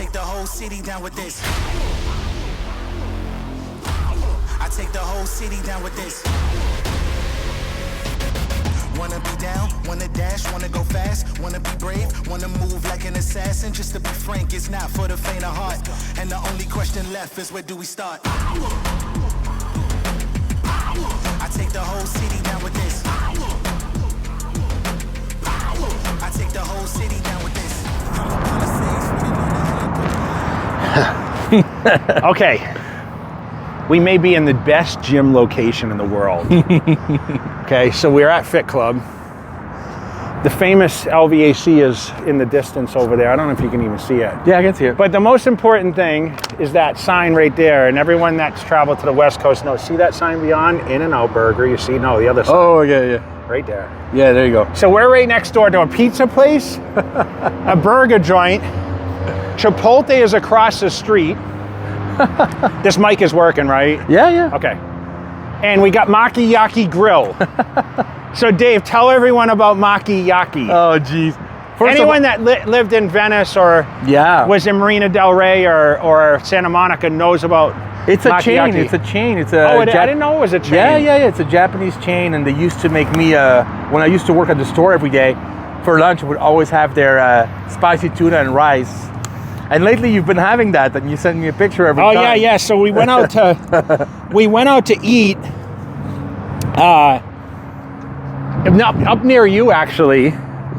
take the whole city down with this. I take the whole city down with this. Wanna be down, wanna dash, wanna go fast, wanna be brave, wanna move like an assassin. Just to be frank, it's not for the faint of heart. And the only question left is, where do we start? I take the whole city down with this. I take the whole city down with this. Okay. We may be in the best gym location in the world. Okay, so we're at Fit Club. The famous LVAC is in the distance over there. I don't know if you can even see it. Yeah, I can see it. But the most important thing is that sign right there. And everyone that's traveled to the West Coast knows. See that sign beyond? In-N-Out Burger. You see? No, the other side. Oh, yeah. Right there. Yeah, there you go. So we're right next door to a pizza place, a burger joint. Chipotle is across the street. This mic is working, right? Yeah. Okay. And we got Maki Yaki Grill. So Dave, tell everyone about Maki Yaki. Oh, geez. Anyone that lived in Venice or was in Marina Del Rey or Santa Monica knows about It's a Maki chain. Yaki. It's a chain. It's a. I didn't know it was a chain. Yeah. It's a Japanese chain, and they used to make me. When I used to work at the store every day, for lunch, would always have their spicy tuna and rice. And lately, you've been having that, and you send me a picture every time. Oh yeah. So we went out to eat. Up near you, actually.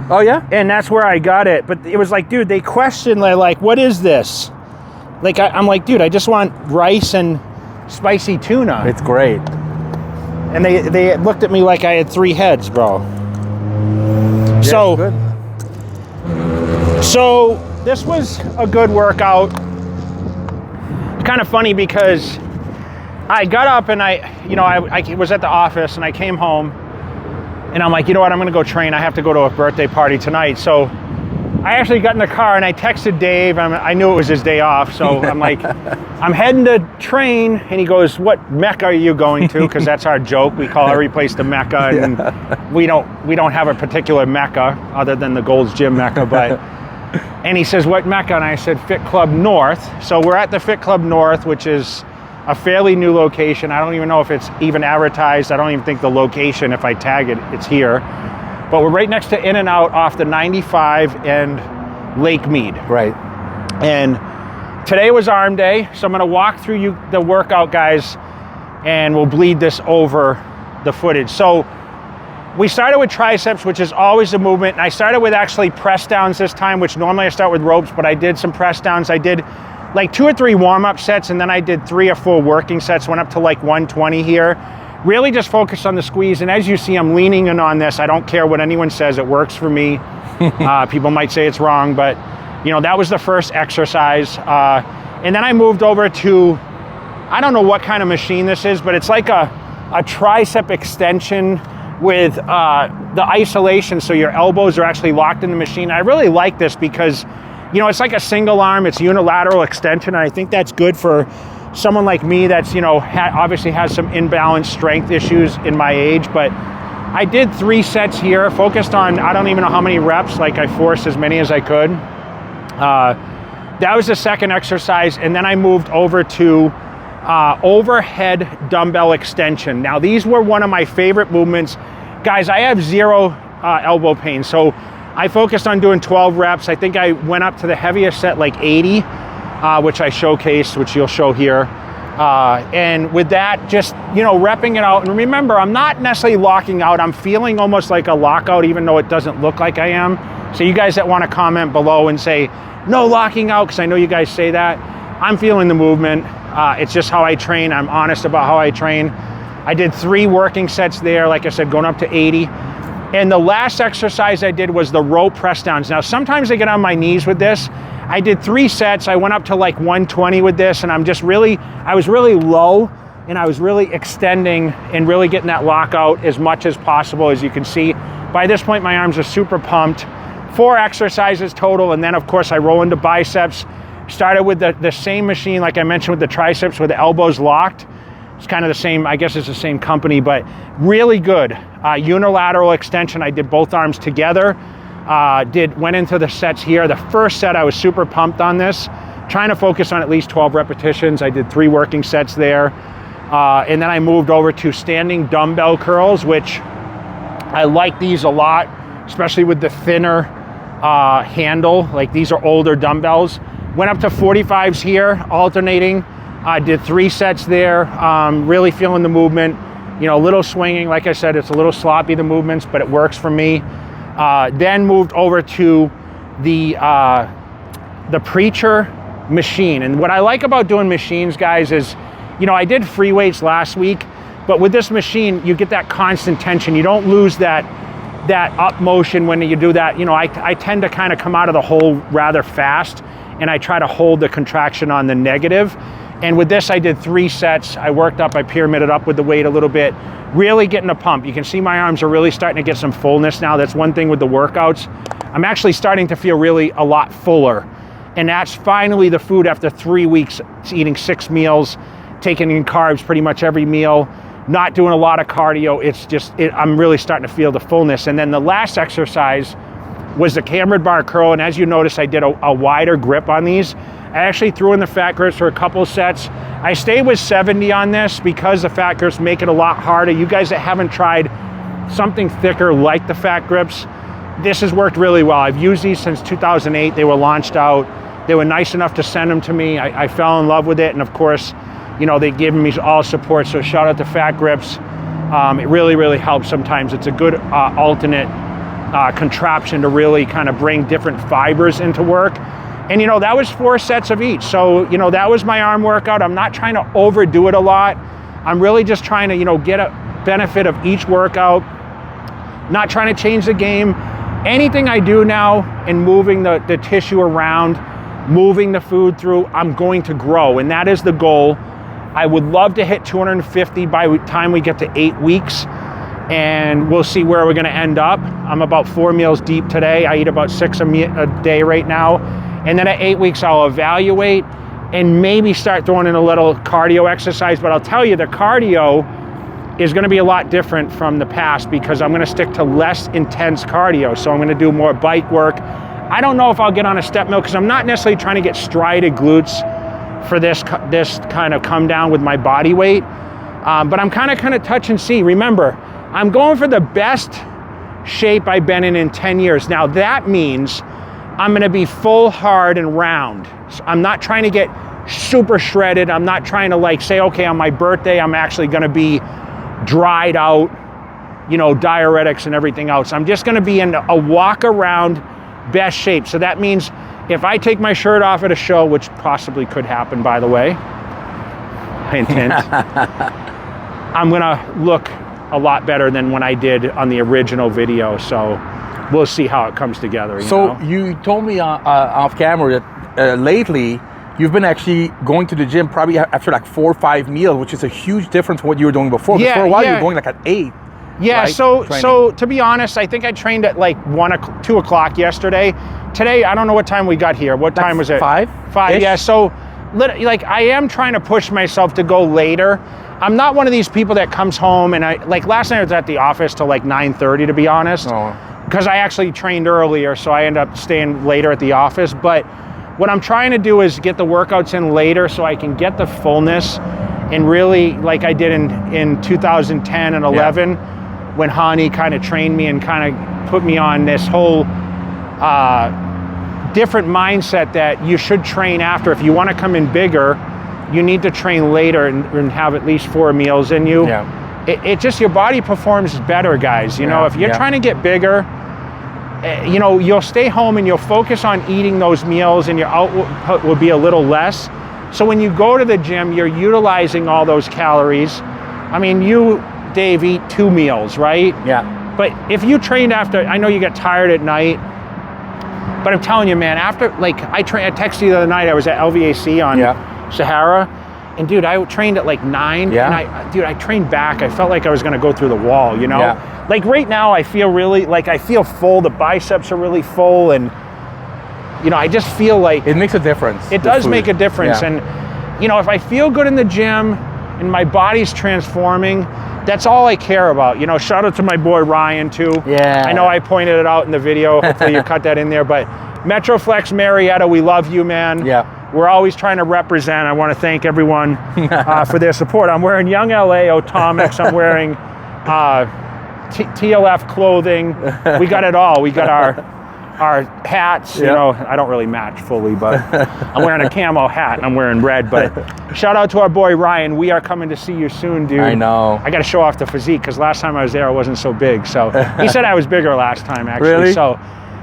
Oh yeah. And that's where I got it. But it was like, dude, they questioned like, what is this? Like, I'm like, dude, I just want rice and spicy tuna. It's great. And they looked at me like I had 3 heads, bro. Yeah, So this was a good workout. It's kind of funny because I got up and I was at the office and I came home and I'm like, you know what, I'm gonna go train. I have to go to a birthday party tonight. So I actually got in the car and I texted Dave. I knew it was his day off. So I'm like, I'm heading to train. And he goes, what Mecca are you going to? Because that's our joke. We call every place the Mecca. And we don't have a particular Mecca other than the Gold's Gym Mecca. But and he says, what Mecca? And I said, Fit Club North. So we're at the Fit Club North, which is a fairly new location. I don't even know if it's even advertised. I don't even think the location, if I tag it, it's here. But we're right next to In-N-Out off the 95 and Lake Mead. Right. And today was arm day, so I'm gonna walk through the workout, guys, and we'll bleed this over the footage. So we started with triceps, which is always a movement. And I started with actually press downs this time, which normally I start with ropes, but I did some press downs. I did like 2 or 3 warm-up sets, and then I did 3 or 4 working sets, went up to like 120 here. Really just focus on the squeeze. And as you see, I'm leaning in on this. I don't care what anyone says. It works for me. People might say it's wrong, but that was the first exercise. And then I moved over to, I don't know what kind of machine this is, but it's like a tricep extension with the isolation. So your elbows are actually locked in the machine. I really like this because, it's like a single arm. It's unilateral extension. And I think that's good for someone like me that's, obviously has some imbalanced strength issues in my age. But I did 3 sets here, focused on, I don't even know how many reps, like I forced as many as I could. That was the second exercise. And then I moved over to overhead dumbbell extension. Now, these were one of my favorite movements. Guys, I have 0 elbow pain. So I focused on doing 12 reps. I think I went up to the heaviest set, like 80. Which I showcased, which you'll show here. And with that, just, repping it out. And remember, I'm not necessarily locking out. I'm feeling almost like a lockout, even though it doesn't look like I am. So you guys that want to comment below and say, no locking out, because I know you guys say that. I'm feeling the movement. It's just how I train. I'm honest about how I train. I did 3 working sets there, like I said, going up to 80. And the last exercise I did was the rope press downs. Now, sometimes I get on my knees with this. I did 3 sets. I went up to like 120 with this, and I was really low, and I was really extending and really getting that lockout as much as possible. As you can see, by this point, my arms are super pumped. 4 exercises total, and then of course I roll into biceps. Started with the same machine, like I mentioned with the triceps, with the elbows locked. It's kind of the same, I guess it's the same company, but really good. Unilateral extension, I did both arms together. Went into the sets here. The first set, I was super pumped on this. trying to focus on at least 12 repetitions. I did 3 working sets there. And then I moved over to standing dumbbell curls, which I like these a lot, especially with the thinner handle. Like these are older dumbbells. Went up to 45s here, alternating. I did 3 sets there, really feeling the movement. You know, a little swinging. Like I said, it's a little sloppy, the movements, but it works for me. Then moved over to the Preacher machine. And what I like about doing machines, guys, is, you know, I did free weights last week, but with this machine, you get that constant tension. You don't lose that up motion when you do that. You know, I tend to kind of come out of the hole rather fast, and I try to hold the contraction on the negative. And with this, I did 3 sets. I worked up, I pyramided up with the weight a little bit, really getting a pump. You can see my arms are really starting to get some fullness now. That's one thing with the workouts. I'm actually starting to feel really a lot fuller. And that's finally the food after 3 weeks eating 6 meals, taking in carbs pretty much every meal, not doing a lot of cardio. It's just, I'm really starting to feel the fullness. And then the last exercise was the cambered bar curl. And as you notice, I did a wider grip on these. I actually threw in the fat grips for a couple sets. I stayed with 70 on this because the fat grips make it a lot harder. You guys that haven't tried something thicker like the fat grips, this has worked really well. I've used these since 2008. They were launched out. They were nice enough to send them to me. I fell in love with it. And of course, you know, they've given me all support. So shout out to Fat Grips. It really, really helps sometimes. It's a good alternate contraption to really kind of bring different fibers into work. And, you know, that was 4 sets of each. So, you know, that was my arm workout. I'm not trying to overdo it a lot. I'm really just trying to, you know, get a benefit of each workout, not trying to change the game. Anything I do now in moving the tissue around, moving the food through, I'm going to grow. And that is the goal. I would love to hit 250 by the time we get to 8 weeks. And we'll see where we're going to end up. I'm about 4 meals deep today. I eat about 6 a day right now. And then at 8 weeks, I'll evaluate and maybe start throwing in a little cardio exercise. But I'll tell you, the cardio is going to be a lot different from the past because I'm going to stick to less intense cardio. So I'm going to do more bike work. I don't know if I'll get on a step mill because I'm not necessarily trying to get strided glutes for this kind of come down with my body weight. But I'm kind of touch and see. Remember, I'm going for the best shape I've been in 10 years. Now that means I'm gonna be full, hard, and round. So I'm not trying to get super shredded. I'm not trying to like say, okay, on my birthday, I'm actually gonna be dried out, you know, diuretics and everything else. I'm just gonna be in a walk around best shape. So that means if I take my shirt off at a show, which possibly could happen, by the way, hint, hint, I'm gonna look a lot better than when I did on the original video. So we'll see how it comes together. You told me off camera that lately you've been actually going to the gym probably after like 4 or 5 meals, which is a huge difference from what you were doing before. Yeah, for a while you were going like at 8. Yeah, right? so to be honest, I think I trained at like 2 o'clock yesterday. Today, I don't know what time we got here. What time was it? 5? 5, yeah. So like I am trying to push myself to go later. I'm not one of these people that comes home and like last night I was at the office till like 9:30 to be honest. Because I actually trained earlier, so I end up staying later at the office. But what I'm trying to do is get the workouts in later so I can get the fullness and really, like I did in 2010 and 11, when Hani kind of trained me and kind of put me on this whole different mindset that you should train after. If you want to come in bigger, you need to train later and have at least 4 meals in you. Yeah. It just, your body performs better, guys. You know, if you're trying to get bigger, you know, you'll stay home and you'll focus on eating those meals and your output will be a little less. So when you go to the gym, you're utilizing all those calories. I mean, you, Dave, eat 2 meals, right? Yeah. But if you trained after, I know you get tired at night, but I'm telling you, man, after, like, I texted you the other night, I was at LVAC on Sahara, and dude, I trained at like 9, and I trained back. I felt like I was gonna go through the wall, you know? Yeah. Like right now, I feel really, like I feel full, the biceps are really full, and you know, I just feel like... It makes a difference. It does make a difference, and you know, if I feel good in the gym, and my body's transforming, that's all I care about. You know, shout out to my boy Ryan too. Yeah. I know I pointed it out in the video, hopefully you cut that in there, but Metroflex Marietta, we love you, man. Yeah. We're always trying to represent. I want to thank everyone for their support. I'm wearing Young LA Atomics. I'm wearing TLF clothing. We got it all. We got our hats. You know, I don't really match fully, but I'm wearing a camo hat and I'm wearing red. But shout out to our boy Ryan. We are coming to see you soon, dude. I know. I got to show off the physique because last time I was there, I wasn't so big. So he said I was bigger last time, actually. Really? So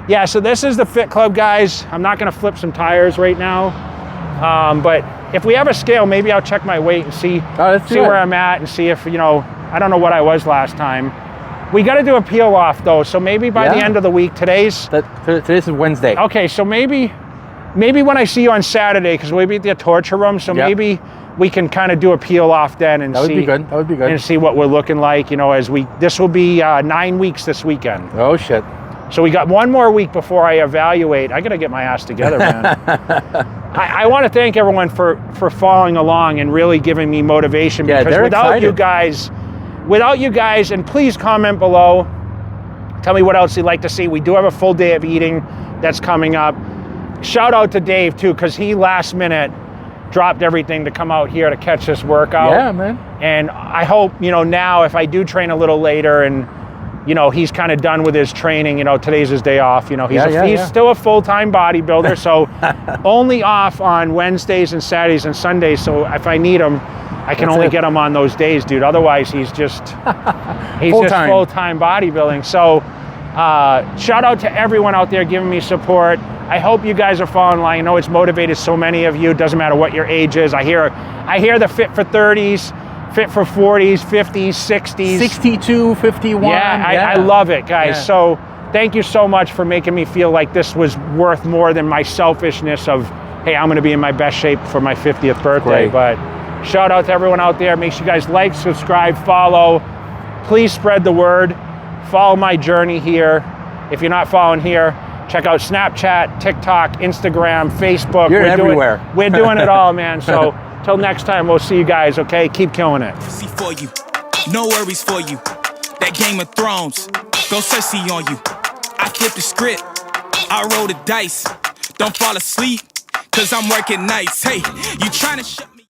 yeah, so this is the Fit Club, guys. I'm not going to flip some tires right now. But if we have a scale, maybe I'll check my weight and see where I'm at and see if, you know, I don't know what I was last time. We got to do a peel off though. So maybe by the end of the week, today's is Wednesday. Okay. So maybe when I see you on Saturday, because we'll be at the torture room. So maybe we can kind of do a peel off then and see. That would be good. That would be good. And see what we're looking like, you know, this will be 9 weeks this weekend. Oh shit. So we got 1 more week before I evaluate. I got to get my ass together, man. I want to thank everyone for following along and really giving me motivation, because without you guys, and please comment below. Tell me what else you'd like to see. We do have a full day of eating that's coming up. Shout out to Dave too, because he last minute dropped everything to come out here to catch this workout. Yeah, man. And I hope, you know, now if I do train a little later and, you know, he's kind of done with his training, you know, today's his day off, you know, he's still a full-time bodybuilder, so only off on Wednesdays and Saturdays and Sundays. So if I need him, I can only get him on those days, dude. Otherwise, he's just full-time bodybuilding. So shout out to everyone out there giving me support. I hope you guys are following along. I know it's motivated so many of you. It doesn't matter what your age is. I hear the fit for 30s, fit for 40s, 50s, 60s. 62, 51. I love it, guys. Yeah. So thank you so much for making me feel like this was worth more than my selfishness of, hey, I'm going to be in my best shape for my 50th birthday. But shout out to everyone out there. Make sure you guys like, subscribe, follow. Please spread the word. Follow my journey here. If you're not following here, check out Snapchat, TikTok, Instagram, Facebook. We're everywhere. We're doing it all, man. So till next time, we'll see you guys, okay? Keep killing it. See for you, no worries for you. That Game of Thrones, go Cersei on you. I flip the script, I roll the dice. Don't fall asleep, cause I'm working nights. Hey, you trying to shut me